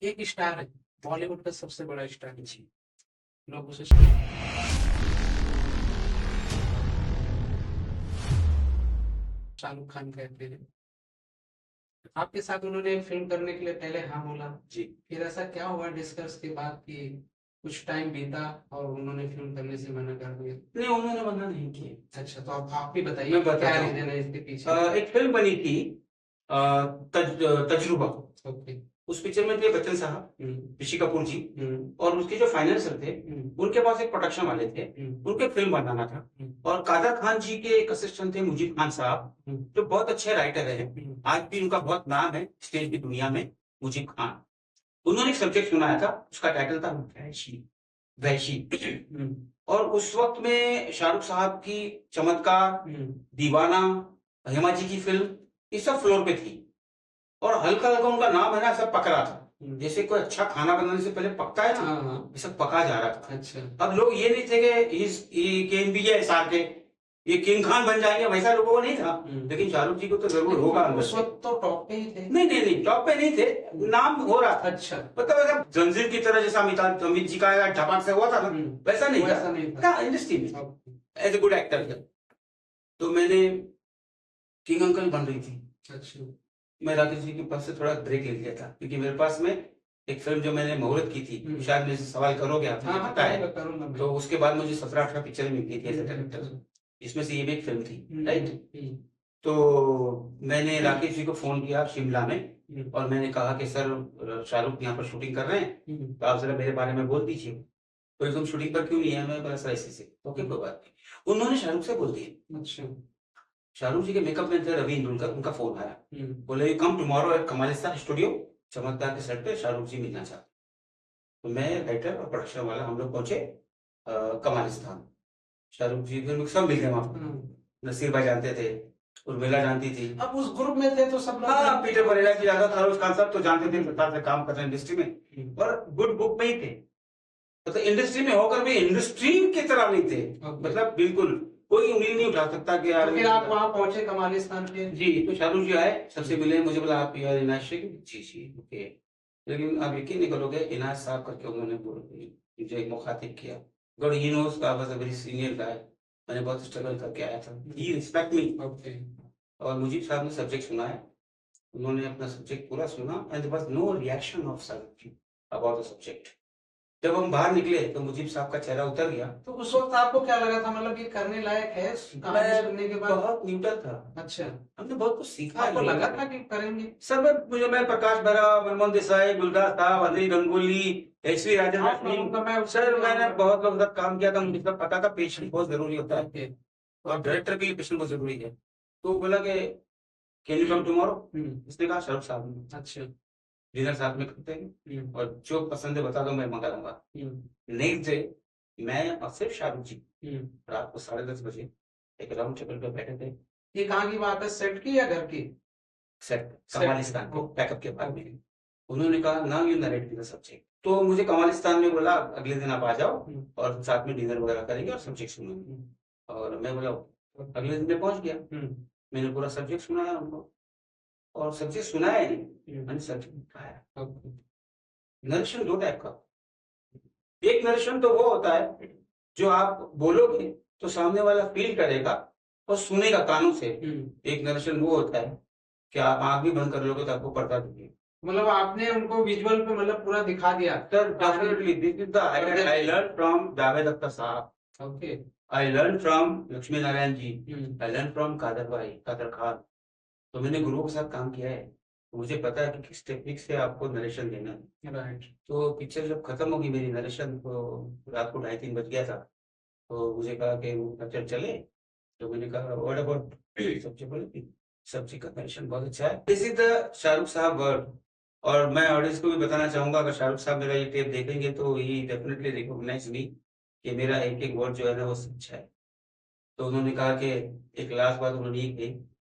एक स्टार है, बॉलीवुड का सबसे बड़ा स्टार है। जी। लोग उसे शाहरुख खान कहते हैं। आपके साथ उन्होंने फिल्म करने के लिए पहले हाँ बोला, जी। फिर ऐसा क्या हुआ डिस्कस के बाद कि कुछ टाइम बीता और उन्होंने फिल्म करने से मना कर दिया? नहीं, उन्होंने मना नहीं किया। अच्छा, तो आप भी बताइए मैं कि क्या बताता रीजन हूँ। है इसके पीछे? एक फिल्म बनी थी अ, तजुर्बा। ओके। उस पिक्चर में थे बच्चन साहब, हम्म। ऋषि कपूर जी, हम्म। और उसके जो फाइनेंसर थे, हम्म। उनके पास एक प्रोडक्शन वाले थे, उनके फिल्म बनाना था। और कादर खान जी के एक असिस्टेंट थे मुजीब खान साहब, जो बहुत अच्छे राइटर हैं। आज भी उनका बहुत नाम है स्टेज की दुनिया में, मुजीब खान। उन्होंने एक सब्जेक्ट सुनाया था, उसका टाइटल था वैशी। वैशी। और उस वक्त में शाहरुख साहब की चमत्कार, दीवाना, हेमा जी की फिल्म, ये सब फ्लोर पे थी। और हल्का हल्का उनका नाम है ना सब पक रहा था, जैसे कोई अच्छा खाना बनाने से पहले पकता है ना, ये सब पका जा रहा था। अच्छा। अब लोग ये नहीं थे कि किंग भी है सार के, ये किंग खान बन जाएंगे, वैसा लोगों को नहीं था। लेकिन शाहरुख जी को तो जरूर होगा अंदर उस से। वक्त तो टॉप पे ही थे। नहीं नहीं नहीं, टॉप पे नहीं थे, नाम हो रहा था। अच्छा। मतलब ऐसा जंजीर की तरह, जैसा अमित जी का झपाक से हुआ था ना, वैसा नहीं वैसा नहीं था। इंडस्ट्री में एज ए गुड एक्टर था। तो मैंने किंग अंकल बन रही थी। अच्छा। मैं राकेश जी के पास से थोड़ा ब्रेक ले लिया था, क्योंकि मेरे पास में एक फिल्म जो मैंने मुहूर्त की थी, शायद मुझे सवाल करोगे आप, मुझे पता है। करूंगा मैं। तो उसके बाद मुझे 17-18 पिक्चर मिलती थी एज ए डायरेक्टर, इसमें से ये भी एक फिल्म थी, राइट। तो मैंने राकेश जी को फोन किया शिमला में, और मैंने कहा कि सर शाहरुख यहाँ पर शूटिंग कर रहे हैं, तो आप जरा मेरे बारे में बोल दीजिए। तो तुम शूटिंग पर क्यों नहीं है? मैं बोला सर ऐसे से। ओके, कोई बात नहीं। उन्होंने शाहरुख से बोल दिया। अच्छा। शाहरुख जी के मेकअप मैन थे रवि इंदुलकर, उनका फोन आया, बोले you come tomorrow at Kamalistan studio, Chamatkar के सेट पे शाहरुख जी मिलना चाहते। तो मैं राइटर और प्रोडक्शन वाला हम लोग पहुंचे कमालिस्तान। शाहरुख जी फिर सब मिल गए वहां। नसीर भाई जानते थे, उर्मिला जानती थी। अब उस ग्रुप में थे तो सब लोग। हाँ, पीटर परेरा जी, राजा सरोज खान साहब तो जानते थे, प्रताप से काम कर रहे इंडस्ट्री में, और गुड बुक में ही थे। मतलब इंडस्ट्री में होकर भी इंडस्ट्री की तरह नहीं थे। मतलब बिल्कुल कोई उंगली नहीं उठा सकता कि यार। तो फिर आप वहां पहुंचे कमालिस्तान के? जी, तो शाहरुख जी आए, सबसे मिले, मुझे बोला आप यार इनायत शेख? जी जी, ओके। लेकिन आप यकीन नहीं करोगे, इनायत साहब करके उन्होंने मुझे एक मुखातिब किया। God he knows I was a very senior guy, मैंने बहुत स्ट्रगल करके आया था, ही रिस्पेक्ट मी। ओके। और मुजीब साहब ने सब्जेक्ट सुनाया, उन्होंने अपना सब्जेक्ट पूरा सुना, and there was no reaction of Shahrukh ji about the subject. जब हम बाहर निकले तो मुजीब साहब का चेहरा उतर गया। तो उस वक्त आपको क्या लगा था, मतलब ये करने लायक है कहानी सुनने के बाद? बहुत न्यूट्रल था। अच्छा। हमने बहुत कुछ सीखा। आपको लगा था कि करेंगे? सर मैं प्रकाश बरा, मनमोहन देसाई, गुलदास साहब, अनिल गंगुली, एसवी राजन, सर मैंने बहुत लोगों के साथ काम किया था, मुझे सब पता था पेशेंस बहुत जरूरी होता है, और डायरेक्टर के लिए पेशेंस बहुत जरूरी है। तो बोला कि कैन यू कम टुमारो? इसने कहा शाहरुख साहब ने। अच्छा, डिनर साथ में करते हैं, और जो पसंद है बता दो, मैं मंगा लूंगा। नेक्स्ट डे मैं और सिर्फ शाहरुख जी रात को 10:30 बजे एक राउंड टेबल पे बैठे थे। ये कहाँ की बात है, सेट की या घर की? सेट कमालिस्तान को पैकअप के बाद में उन्होंने कहा now you narrate the subject. तो मुझे कमालिस्तान में बोला अगले दिन आप आ जाओ और साथ में डिनर वगैरह करेंगे और सब्जेक्ट सुनेंगे। और मैं बोला अगले दिन मैं पहुंच गया। मैंने पूरा सब्जेक्ट सुनाया उनको, और सब्जेक्ट सुनाया नहीं, मैंने सब्जेक्ट दिखाया। नरेशन दो टाइप का, एक नरेशन तो वो होता है जो आप बोलोगे तो सामने वाला फील करेगा और सुनेगा कानों से। एक नरेशन वो होता है कि आप आंख भी बंद कर लोगे तो आपको पता दिखेगा। मतलब आपने उनको विजुअल पे मतलब पूरा दिखा दिया? Sir definitely this is the I learn from Javed Akhtar sahab, okay, I learn from Lakshmi Narayan ji, I learn from Kadar bhai, Kadar Khan. तो मैंने गुरुओं के साथ काम किया है, तो मुझे पता है कि किस टेक्निक से आपको नरेशन देना है। राइट। तो पिक्चर जब खत्म होगी मेरी नरेशन, तो रात को 2:30-3 बज गया था। तो मुझे कहा कि वो पिक्चर चले, तो मैंने कहा व्हाट अबाउट सब्जी? बोले सब्जी का नरेशन बहुत अच्छा है। दिस इज द शाहरुख साहब वर्ड। और मैं ऑडियंस को भी बताना चाहूंगा, अगर शाहरुख साहब मेरा ये टेप देखेंगे तो ही डेफिनेटली रिकॉग्नाइज मी कि मेरा एक एक वर्ड जो है ना वो सच्चा है। तो उन्होंने कहा कि एक लास्ट बात उन्होंने ये कही,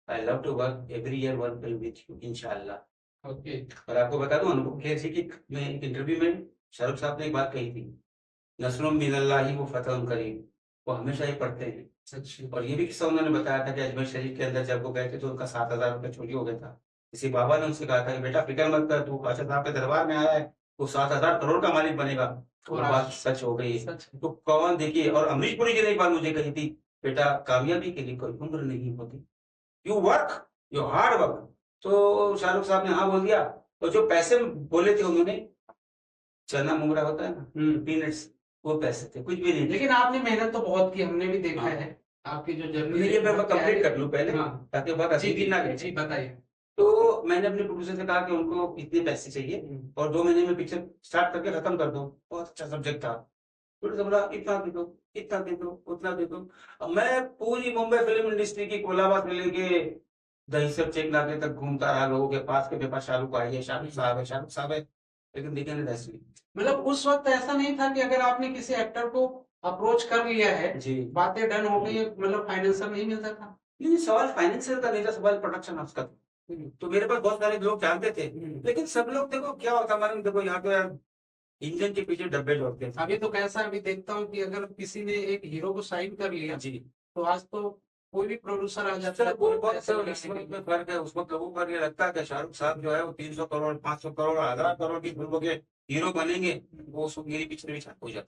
I love to work every year one film with you इंशाल्लाह। ओके। और आपको बता दूं अनुभव खेर जी की मैं एक इंटरव्यू में शाहरुख साहब ने एक बात कही थी, नसरुम मिनल्लाहि व फतहुन करीम, वो हमेशा ही पढ़ते हैं। अच्छा। और ये भी किस्सा उन्होंने बताया था कि अजमेर शरीफ के अंदर जब वो गए थे तो उनका 7,000 रुपये चोरी हो गया था, किसी बाबा ने उससे कहा था कि बेटा फिक्र मत कर, तू बादशाह साहब के दरबार में आया है, वो 7,000 करोड़ का मालिक बनेगा। और और बात आज सच हो गई। सच है। तो कौन देखिए, और अमरीश पुरी जी ने एक बात मुझे कही थी, बेटा कामयाबी के लिए कोई उम्र नहीं होती, you work, you hard work. तो शाहरुख साहब ने हाँ बोल दिया। तो जो पैसे बोले थे उन्होंने, चना मुंगरा होता है ना, पीनट्स, वो पैसे थे, कुछ भी नहीं थे। लेकिन आपने मेहनत तो बहुत की, हमने भी देखा हाँ। है आपकी जो जर्नी देखिए मैं बहुत कंप्लीट गहरी कर लूं पहले, हाँ ताकि बहुत जी अजीब जी ना जी लगे। जी बताइए। तो मैंने अपने प्रोड्यूसर से कहा कि उनको इतने पैसे चाहिए और 2 महीने में पिक्चर स्टार्ट करके खत्म कर दो। बहुत अच्छा सब्जेक्ट था। प्रोड्यूसर बोला इतना दे दो, इतना दे दो, उतना दे दो। अब मैं पूरी मुंबई फिल्म इंडस्ट्री की कोलाबा से लेके दहीसर चेक नाके तक घूमता रहा लोगों के पास, के मेरे पास शाहरुख आई है, शाहरुख साहब है, शाहरुख साहब है, लेकिन देखे नहीं दसवीं। मतलब उस वक्त ऐसा नहीं था कि अगर आपने किसी एक्टर को अप्रोच कर लिया है, जी। बातें डन हो गई, मतलब फाइनेंशियल नहीं मिलता था? नहीं, सवाल फाइनेंशियल का नहीं था, सवाल प्रोडक्शन हाउस का था। तो मेरे पास बहुत सारे लोग जानते थे, लेकिन सब लोग देखो क्या होता हमारे, देखो यहाँ तो यार इंजन के पीछे डब्बे जोड़ते थे। अभी तो कैसा है, अभी देखता हूँ कि अगर किसी ने एक हीरो को साइन कर लिया जी। तो आज तो कोई भी प्रोड्यूसर आ जाता सर है वो तो बहुत पैसे इस लगाने वक्त के में लिए। फर्क है, उस वक्त लोगों को ये लगता है कि शाहरुख साहब जो है वो 300 करोड़, 500 करोड़, 1000 करोड़ की फिल्मों के हीरो बनेंगे, वो मेरी पिक्चर भी छाप हो जाती